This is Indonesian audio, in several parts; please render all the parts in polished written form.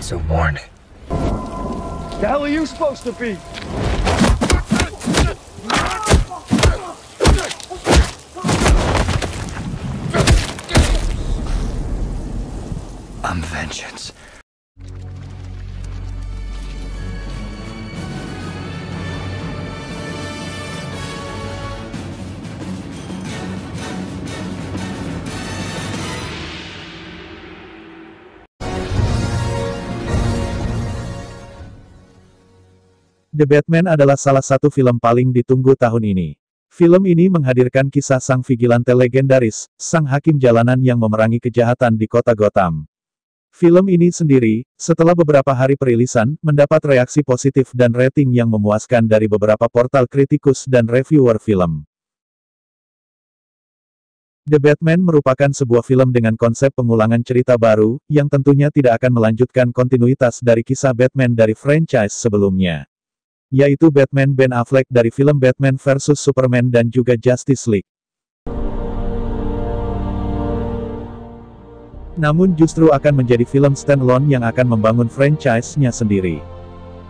It's a warning. The hell are you supposed to be? I'm vengeance. The Batman adalah salah satu film paling ditunggu tahun ini. Film ini menghadirkan kisah sang vigilante legendaris, sang hakim jalanan yang memerangi kejahatan di kota Gotham. Film ini sendiri, setelah beberapa hari perilisan, mendapat reaksi positif dan rating yang memuaskan dari beberapa portal kritikus dan reviewer film. The Batman merupakan sebuah film dengan konsep pengulangan cerita baru, yang tentunya tidak akan melanjutkan kontinuitas dari kisah Batman dari franchise sebelumnya, yaitu Batman Ben Affleck dari film Batman vs Superman dan juga Justice League. Namun justru akan menjadi film standalone yang akan membangun franchise-nya sendiri.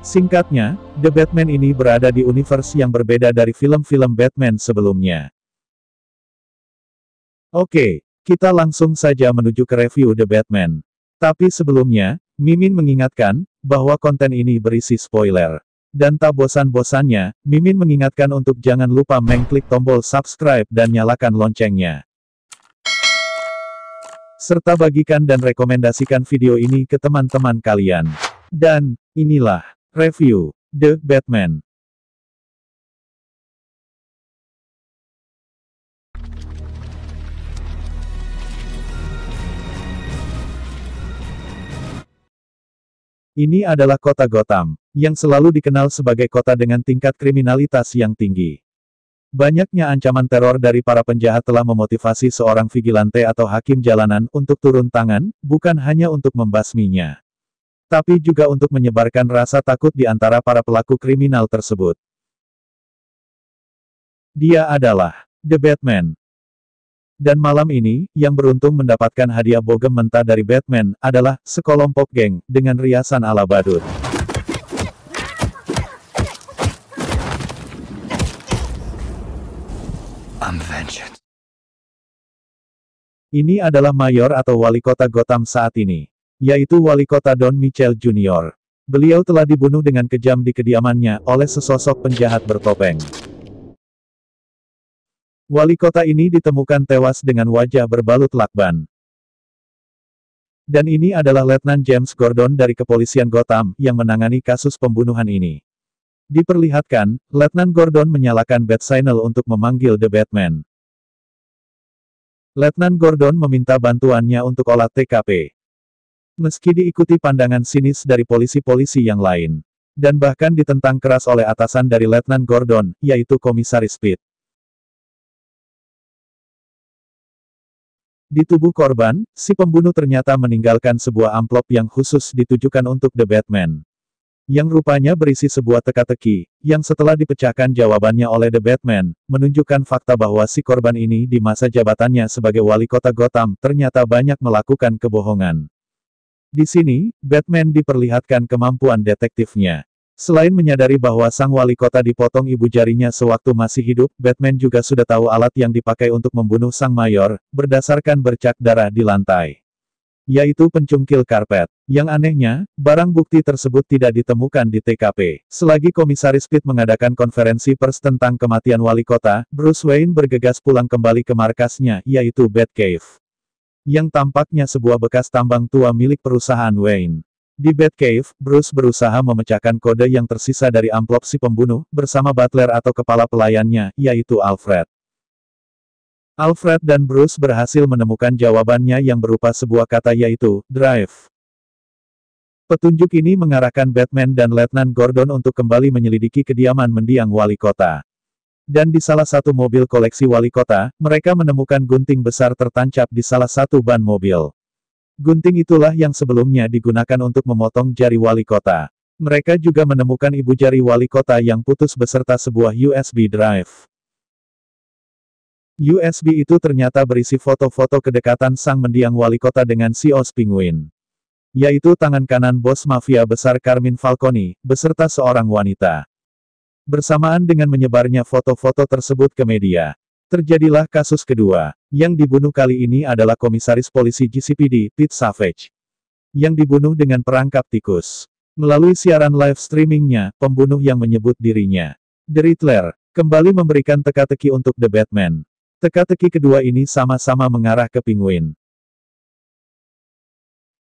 Singkatnya, The Batman ini berada di universe yang berbeda dari film-film Batman sebelumnya. Oke, kita langsung saja menuju ke review The Batman. Tapi sebelumnya, Mimin mengingatkan, bahwa konten ini berisi spoiler. Dan tak bosan-bosannya, Mimin mengingatkan untuk jangan lupa mengklik tombol subscribe dan nyalakan loncengnya. Serta bagikan dan rekomendasikan video ini ke teman-teman kalian. Dan, inilah, review, The Batman. Ini adalah kota Gotham, yang selalu dikenal sebagai kota dengan tingkat kriminalitas yang tinggi. Banyaknya ancaman teror dari para penjahat telah memotivasi seorang vigilante atau hakim jalanan untuk turun tangan, bukan hanya untuk membasminya, tapi juga untuk menyebarkan rasa takut di antara para pelaku kriminal tersebut. Dia adalah The Batman. Dan malam ini, yang beruntung mendapatkan hadiah bogem mentah dari Batman, adalah sekelompok geng, dengan riasan ala badut. I'm vengeance. Ini adalah mayor atau wali kota Gotham saat ini, yaitu wali kota Don Michael Jr. Beliau telah dibunuh dengan kejam di kediamannya, oleh sesosok penjahat bertopeng. Wali kota ini ditemukan tewas dengan wajah berbalut lakban. Dan ini adalah Letnan James Gordon dari kepolisian Gotham, yang menangani kasus pembunuhan ini. Diperlihatkan, Letnan Gordon menyalakan bat signal untuk memanggil The Batman. Letnan Gordon meminta bantuannya untuk olah TKP. Meski diikuti pandangan sinis dari polisi-polisi yang lain. Dan bahkan ditentang keras oleh atasan dari Letnan Gordon, yaitu Komisaris Speed. Di tubuh korban, si pembunuh ternyata meninggalkan sebuah amplop yang khusus ditujukan untuk The Batman. Yang rupanya berisi sebuah teka-teki, yang setelah dipecahkan jawabannya oleh The Batman, menunjukkan fakta bahwa si korban ini di masa jabatannya sebagai wali kota Gotham, ternyata banyak melakukan kebohongan. Di sini, Batman diperlihatkan kemampuan detektifnya. Selain menyadari bahwa sang wali kota dipotong ibu jarinya sewaktu masih hidup, Batman juga sudah tahu alat yang dipakai untuk membunuh sang mayor, berdasarkan bercak darah di lantai, yaitu pencungkil karpet. Yang anehnya, barang bukti tersebut tidak ditemukan di TKP. Selagi Komisaris Speed mengadakan konferensi pers tentang kematian wali kota, Bruce Wayne bergegas pulang kembali ke markasnya, yaitu Batcave, yang tampaknya sebuah bekas tambang tua milik perusahaan Wayne. Di Batcave, Bruce berusaha memecahkan kode yang tersisa dari amplop si pembunuh, bersama butler atau kepala pelayannya, yaitu Alfred. Alfred dan Bruce berhasil menemukan jawabannya yang berupa sebuah kata yaitu, drive. Petunjuk ini mengarahkan Batman dan Letnan Gordon untuk kembali menyelidiki kediaman mendiang wali kota. Dan di salah satu mobil koleksi wali kota, mereka menemukan gunting besar tertancap di salah satu ban mobil. Gunting itulah yang sebelumnya digunakan untuk memotong jari wali kota. Mereka juga menemukan ibu jari wali kota yang putus beserta sebuah USB drive. USB itu ternyata berisi foto-foto kedekatan sang mendiang wali kota dengan si Os Penguin. yaitu tangan kanan bos mafia besar Carmine Falcone, beserta seorang wanita. Bersamaan dengan menyebarnya foto-foto tersebut ke media, terjadilah kasus kedua. Yang dibunuh kali ini adalah komisaris polisi GCPD, Pete Savage, yang dibunuh dengan perangkap tikus. Melalui siaran live streamingnya, pembunuh yang menyebut dirinya The Riddler, kembali memberikan teka-teki untuk The Batman. Teka-teki kedua ini sama-sama mengarah ke Penguin.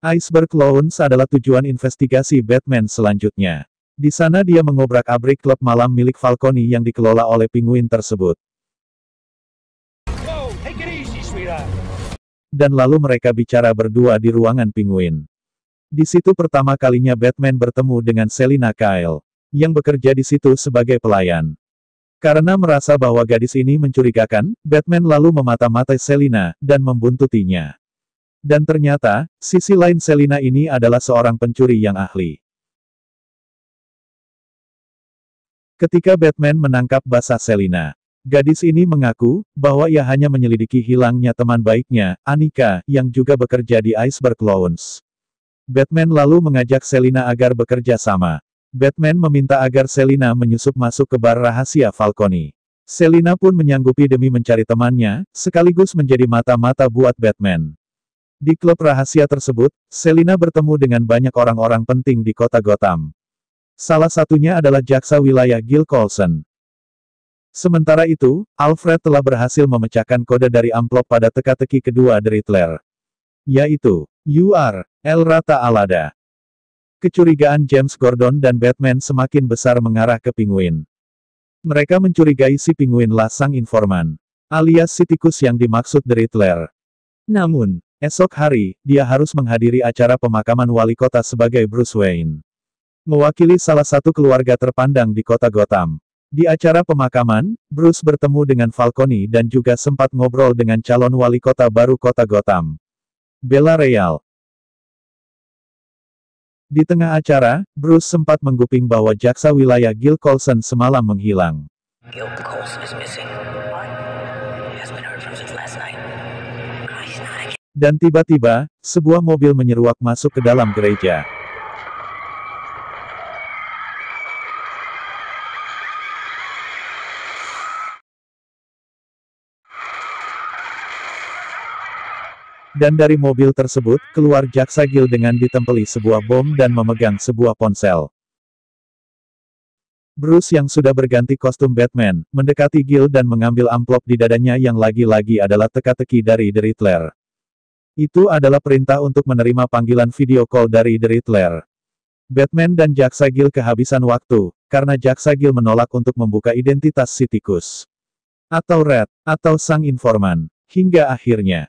Iceberg Lounge adalah tujuan investigasi Batman selanjutnya. Di sana dia mengobrak-abrik klub malam milik Falcone yang dikelola oleh Penguin tersebut. Whoa, take it easy, sweetheart. Dan lalu mereka bicara berdua di ruangan Penguin. Di situ pertama kalinya Batman bertemu dengan Selina Kyle, yang bekerja di situ sebagai pelayan. Karena merasa bahwa gadis ini mencurigakan, Batman lalu memata-matai Selina, dan membuntutinya. Dan ternyata, sisi lain Selina ini adalah seorang pencuri yang ahli. Ketika Batman menangkap basah Selina, gadis ini mengaku bahwa ia hanya menyelidiki hilangnya teman baiknya, Annika, yang juga bekerja di Iceberg Lounge. Batman lalu mengajak Selina agar bekerja sama. Batman meminta agar Selina menyusup masuk ke bar rahasia Falcone. Selina pun menyanggupi demi mencari temannya, sekaligus menjadi mata-mata buat Batman. Di klub rahasia tersebut, Selina bertemu dengan banyak orang-orang penting di kota Gotham. Salah satunya adalah jaksa wilayah Gil Coulson. Sementara itu, Alfred telah berhasil memecahkan kode dari amplop pada teka-teki kedua The Riddler, yaitu UR El Rata Alada. Kecurigaan James Gordon dan Batman semakin besar mengarah ke Penguin. Mereka mencurigai si Penguin lah sang informan, alias si tikus yang dimaksud The Riddler. Namun, esok hari, dia harus menghadiri acara pemakaman wali kota sebagai Bruce Wayne, mewakili salah satu keluarga terpandang di kota Gotham. Di acara pemakaman, Bruce bertemu dengan Falcone dan juga sempat ngobrol dengan calon wali kota baru kota Gotham, Bella Real. Di tengah acara, Bruce sempat mengguping bahwa jaksa wilayah Gil Coulson semalam menghilang. Gil Coulson is missing. He hasn't been heard from since last night. He's not again. Dan tiba-tiba, sebuah mobil menyeruak masuk ke dalam gereja. Dan dari mobil tersebut, keluar jaksa Gil dengan ditempeli sebuah bom dan memegang sebuah ponsel. Bruce yang sudah berganti kostum Batman, mendekati Gil dan mengambil amplop di dadanya yang lagi-lagi adalah teka-teki dari The Riddler. Itu adalah perintah untuk menerima panggilan video call dari The Riddler. Batman dan jaksa Gil kehabisan waktu, karena jaksa Gil menolak untuk membuka identitas si tikus, atau Red, atau sang informan, hingga akhirnya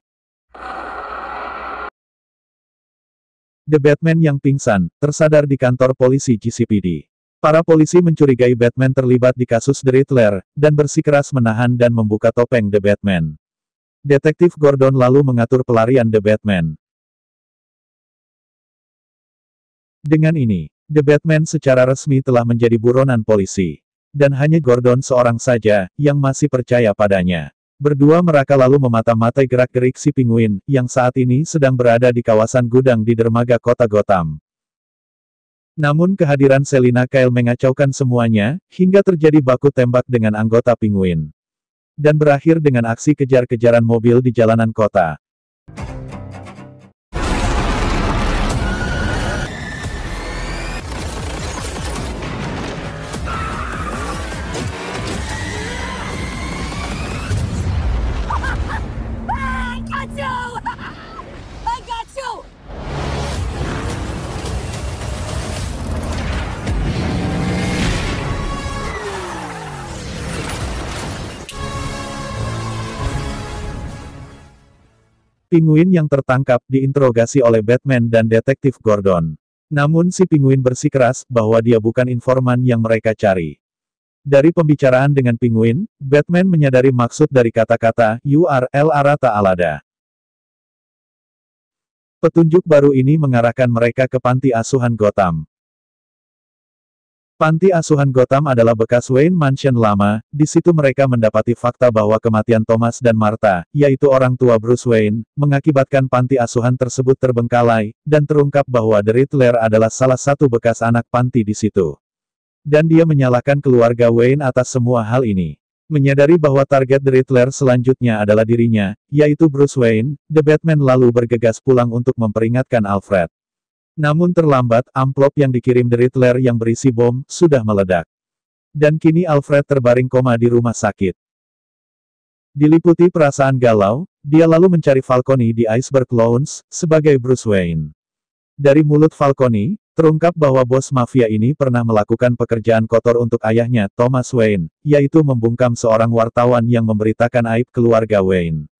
The Batman yang pingsan, tersadar di kantor polisi GCPD. Para polisi mencurigai Batman terlibat di kasus The Riddler, dan bersikeras menahan dan membuka topeng The Batman. Detektif Gordon lalu mengatur pelarian The Batman. Dengan ini, The Batman secara resmi telah menjadi buronan polisi. Dan hanya Gordon seorang saja, yang masih percaya padanya. Berdua mereka lalu memata-matai gerak-gerik si Penguin, yang saat ini sedang berada di kawasan gudang di dermaga kota Gotham. Namun kehadiran Selina Kyle mengacaukan semuanya, hingga terjadi baku tembak dengan anggota Penguin. Dan berakhir dengan aksi kejar-kejaran mobil di jalanan kota. Penguin yang tertangkap diinterogasi oleh Batman dan Detektif Gordon. Namun si Penguin bersikeras bahwa dia bukan informan yang mereka cari. Dari pembicaraan dengan Penguin, Batman menyadari maksud dari kata-kata URL Arata Alada. Petunjuk baru ini mengarahkan mereka ke panti asuhan Gotham. Panti asuhan Gotham adalah bekas Wayne Mansion lama, di situ mereka mendapati fakta bahwa kematian Thomas dan Martha, yaitu orang tua Bruce Wayne, mengakibatkan panti asuhan tersebut terbengkalai, dan terungkap bahwa The Riddler adalah salah satu bekas anak panti di situ. Dan dia menyalahkan keluarga Wayne atas semua hal ini. Menyadari bahwa target The Riddler selanjutnya adalah dirinya, yaitu Bruce Wayne, The Batman lalu bergegas pulang untuk memperingatkan Alfred. Namun terlambat, amplop yang dikirim The Riddler yang berisi bom, sudah meledak. Dan kini Alfred terbaring koma di rumah sakit. Diliputi perasaan galau, dia lalu mencari Falcone di Iceberg Lounge, sebagai Bruce Wayne. Dari mulut Falcone, terungkap bahwa bos mafia ini pernah melakukan pekerjaan kotor untuk ayahnya, Thomas Wayne, yaitu membungkam seorang wartawan yang memberitakan aib keluarga Wayne.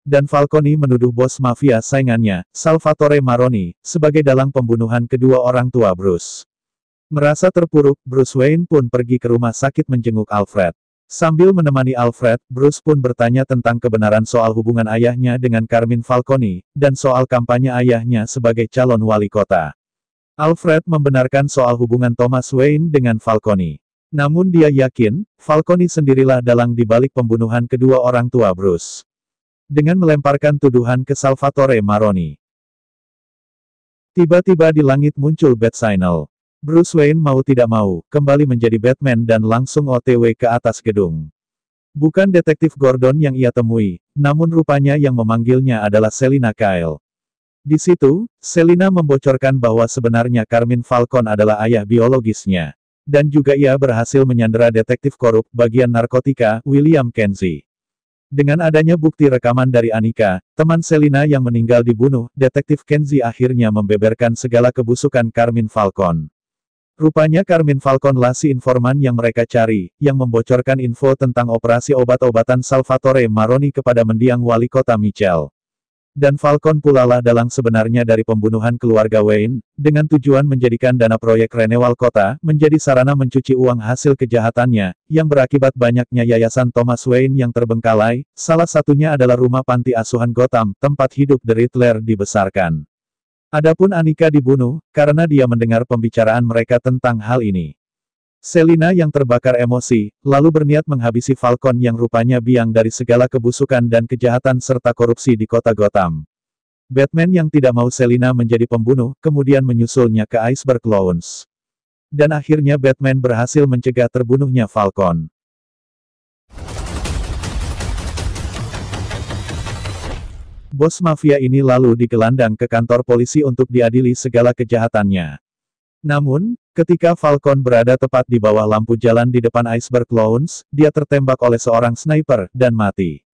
Dan Falcone menuduh bos mafia saingannya, Salvatore Maroni, sebagai dalang pembunuhan kedua orang tua Bruce. Merasa terpuruk, Bruce Wayne pun pergi ke rumah sakit menjenguk Alfred. Sambil menemani Alfred, Bruce pun bertanya tentang kebenaran soal hubungan ayahnya dengan Carmine Falcone, dan soal kampanye ayahnya sebagai calon wali kota. Alfred membenarkan soal hubungan Thomas Wayne dengan Falcone. Namun dia yakin, Falcone sendirilah dalang di balik pembunuhan kedua orang tua Bruce. Dengan melemparkan tuduhan ke Salvatore Maroni. Tiba-tiba di langit muncul Bat Signal. Bruce Wayne mau tidak mau, kembali menjadi Batman dan langsung OTW ke atas gedung. Bukan detektif Gordon yang ia temui, namun rupanya yang memanggilnya adalah Selina Kyle. Di situ, Selina membocorkan bahwa sebenarnya Carmine Falcone adalah ayah biologisnya. Dan juga ia berhasil menyandera detektif korup bagian narkotika, William Kenzie. Dengan adanya bukti rekaman dari Annika, teman Selina yang meninggal dibunuh, detektif Kenzie akhirnya membeberkan segala kebusukan Carmine Falcone. Rupanya Carmine Falcone lah si informan yang mereka cari, yang membocorkan info tentang operasi obat-obatan Salvatore Maroni kepada mendiang wali kota Michel. Dan Falcone pula lah dalang sebenarnya dari pembunuhan keluarga Wayne, dengan tujuan menjadikan dana proyek renewal kota, menjadi sarana mencuci uang hasil kejahatannya, yang berakibat banyaknya yayasan Thomas Wayne yang terbengkalai, salah satunya adalah rumah panti asuhan Gotham, tempat hidup The Riddler dibesarkan. Adapun Annika dibunuh, karena dia mendengar pembicaraan mereka tentang hal ini. Selina yang terbakar emosi, lalu berniat menghabisi Falcone yang rupanya biang dari segala kebusukan dan kejahatan serta korupsi di kota Gotham. Batman yang tidak mau Selina menjadi pembunuh, kemudian menyusulnya ke Iceberg Lounge. Dan akhirnya Batman berhasil mencegah terbunuhnya Falcone. Bos mafia ini lalu digelandang ke kantor polisi untuk diadili segala kejahatannya. Namun, ketika Falcone berada tepat di bawah lampu jalan di depan Iceberg Lounge, dia tertembak oleh seorang sniper, dan mati.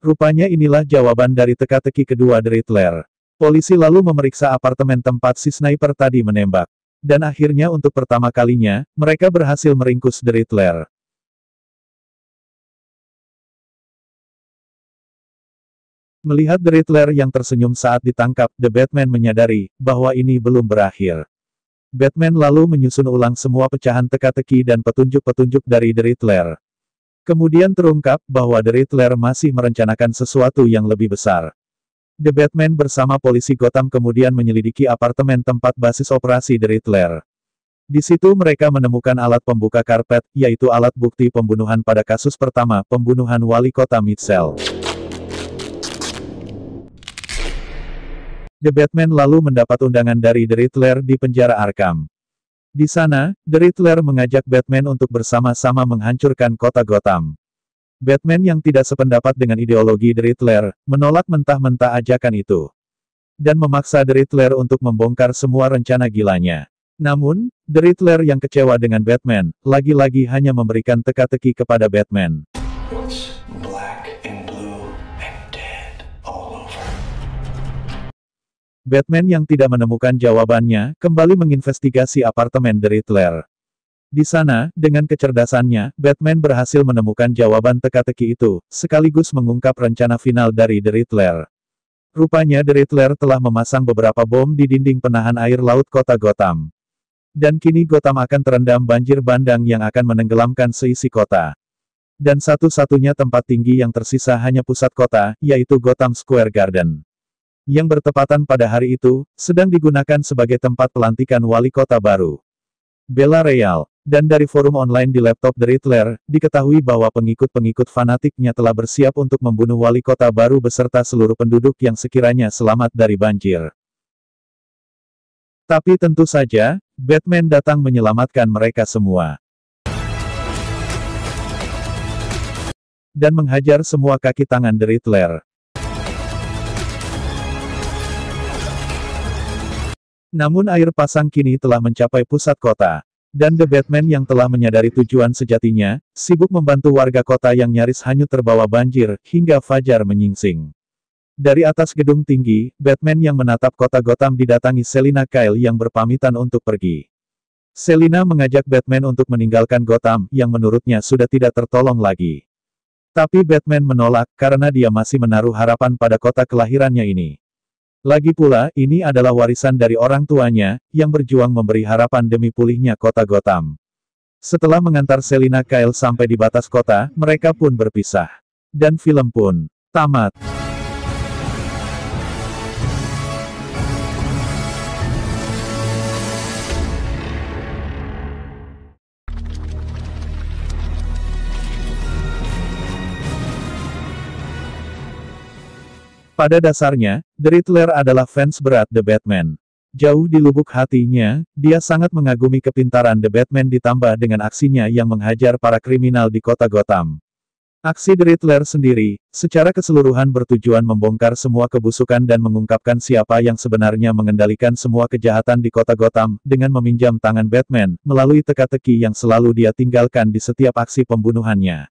Rupanya inilah jawaban dari teka-teki kedua The Riddler. Polisi lalu memeriksa apartemen tempat si sniper tadi menembak. Dan akhirnya untuk pertama kalinya, mereka berhasil meringkus The Riddler. Melihat The Riddler yang tersenyum saat ditangkap, The Batman menyadari bahwa ini belum berakhir. Batman lalu menyusun ulang semua pecahan teka-teki dan petunjuk-petunjuk dari The Riddler. Kemudian terungkap bahwa The Riddler masih merencanakan sesuatu yang lebih besar. The Batman bersama polisi Gotham kemudian menyelidiki apartemen tempat basis operasi The Riddler. Di situ mereka menemukan alat pembuka karpet, yaitu alat bukti pembunuhan pada kasus pertama, pembunuhan wali kota Michel. The Batman lalu mendapat undangan dari The Riddler di penjara Arkham. Di sana, The Riddler mengajak Batman untuk bersama-sama menghancurkan kota Gotham. Batman yang tidak sependapat dengan ideologi The Riddler, menolak mentah-mentah ajakan itu. Dan memaksa The Riddler untuk membongkar semua rencana gilanya. Namun, The Riddler yang kecewa dengan Batman, lagi-lagi hanya memberikan teka-teki kepada Batman. What's black and blue and dead all over? Batman yang tidak menemukan jawabannya, kembali menginvestigasi apartemen The Riddler. Di sana, dengan kecerdasannya, Batman berhasil menemukan jawaban teka-teki itu, sekaligus mengungkap rencana final dari The Riddler. Rupanya The Riddler telah memasang beberapa bom di dinding penahan air laut kota Gotham. Dan kini Gotham akan terendam banjir bandang yang akan menenggelamkan seisi kota. Dan satu-satunya tempat tinggi yang tersisa hanya pusat kota, yaitu Gotham Square Garden. Yang bertepatan pada hari itu, sedang digunakan sebagai tempat pelantikan wali kota baru. Bella Real. Dan dari forum online di laptop The Riddler, diketahui bahwa pengikut-pengikut fanatiknya telah bersiap untuk membunuh wali kota baru beserta seluruh penduduk yang sekiranya selamat dari banjir. Tapi tentu saja, Batman datang menyelamatkan mereka semua. Dan menghajar semua kaki tangan The Riddler. Namun air pasang kini telah mencapai pusat kota. Dan The Batman yang telah menyadari tujuan sejatinya, sibuk membantu warga kota yang nyaris hanyut terbawa banjir, hingga fajar menyingsing. Dari atas gedung tinggi, Batman yang menatap kota Gotham didatangi Selina Kyle yang berpamitan untuk pergi. Selina mengajak Batman untuk meninggalkan Gotham, yang menurutnya sudah tidak tertolong lagi. Tapi Batman menolak, karena dia masih menaruh harapan pada kota kelahirannya ini. Lagi pula, ini adalah warisan dari orang tuanya, yang berjuang memberi harapan demi pulihnya kota Gotham. Setelah mengantar Selina Kyle sampai di batas kota, mereka pun berpisah. Dan film pun tamat. Pada dasarnya, The Riddler adalah fans berat The Batman. Jauh di lubuk hatinya, dia sangat mengagumi kepintaran The Batman ditambah dengan aksinya yang menghajar para kriminal di kota Gotham. Aksi The Riddler sendiri, secara keseluruhan bertujuan membongkar semua kebusukan dan mengungkapkan siapa yang sebenarnya mengendalikan semua kejahatan di kota Gotham, dengan meminjam tangan Batman, melalui teka-teki yang selalu dia tinggalkan di setiap aksi pembunuhannya.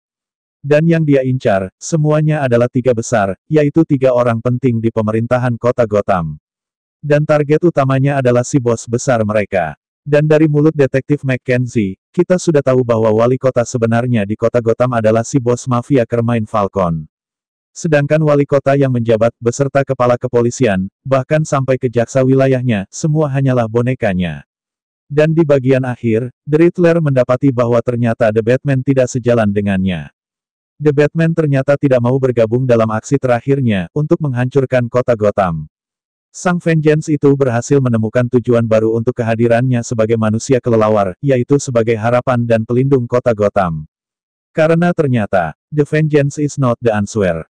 Dan yang dia incar, semuanya adalah 3 besar, yaitu 3 orang penting di pemerintahan kota Gotham. Dan target utamanya adalah si bos besar mereka. Dan dari mulut detektif Mackenzie, kita sudah tahu bahwa wali kota sebenarnya di kota Gotham adalah si bos mafia Carmine Falcone. Sedangkan wali kota yang menjabat beserta kepala kepolisian, bahkan sampai ke jaksa wilayahnya, semua hanyalah bonekanya. Dan di bagian akhir, The Riddler mendapati bahwa ternyata The Batman tidak sejalan dengannya. The Batman ternyata tidak mau bergabung dalam aksi terakhirnya, untuk menghancurkan kota Gotham. Sang Vengeance itu berhasil menemukan tujuan baru untuk kehadirannya sebagai manusia kelelawar, yaitu sebagai harapan dan pelindung kota Gotham. Karena ternyata, The Vengeance is not the answer.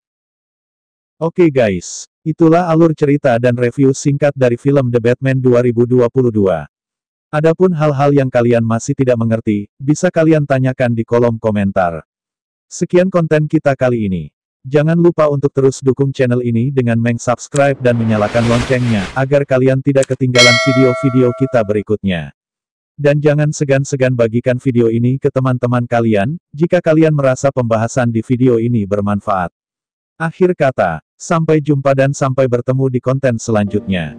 Oke guys, itulah alur cerita dan review singkat dari film The Batman 2022. Adapun hal-hal yang kalian masih tidak mengerti, bisa kalian tanyakan di kolom komentar. Sekian konten kita kali ini. Jangan lupa untuk terus dukung channel ini dengan subscribe dan menyalakan loncengnya, agar kalian tidak ketinggalan video-video kita berikutnya. Dan jangan segan-segan bagikan video ini ke teman-teman kalian, jika kalian merasa pembahasan di video ini bermanfaat. Akhir kata, sampai jumpa dan sampai bertemu di konten selanjutnya.